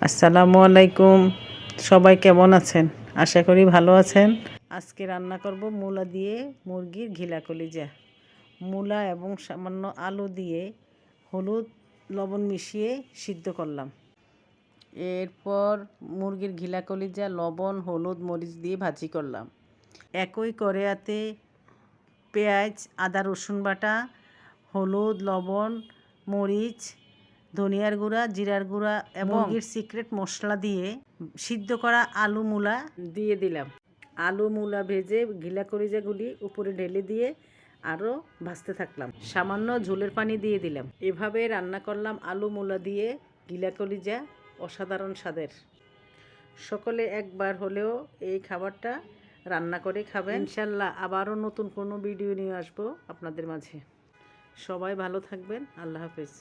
আসসালামু আলাইকুম। সবাই কেমন আছেন? আশা করি ভালো আছেন। আজকে রান্না করব মূলা দিয়ে মুরগির ঘিলা কলিজা। মূলা এবং সামান্য আলু দিয়ে হলুদ লবণ মিশিয়ে সিদ্ধ করলাম। এরপর মুরগির ঘিলা কলিজা লবণ হলুদ মরিচ দিয়ে ভাজি করলাম। একই কড়াইতে পেঁয়াজ আদা রসুন বাটা হলুদ লবণ মরিচ ধনিয়ার গুঁড়া জিরার গুঁড়া এবং মুরগির সিক্রেট মশলা দিয়ে সিদ্ধ করা আলু মূলা দিয়ে দিলাম। আলু মূলা ভেজে ঘিলা কলিজাগুলি উপরে ঢেলে দিয়ে আরও ভাজতে থাকলাম। সামান্য ঝোলের পানি দিয়ে দিলাম। এভাবে রান্না করলাম আলু মূলা দিয়ে ঘিলা কলিজা, অসাধারণ স্বাদের। সকলে একবার হলেও এই খাবারটা রান্না করে খাবেন। ইনশাল্লাহ আবারও নতুন কোনো ভিডিও নিয়ে আসবো আপনাদের মাঝে। সবাই ভালো থাকবেন। আল্লাহ হাফেজ।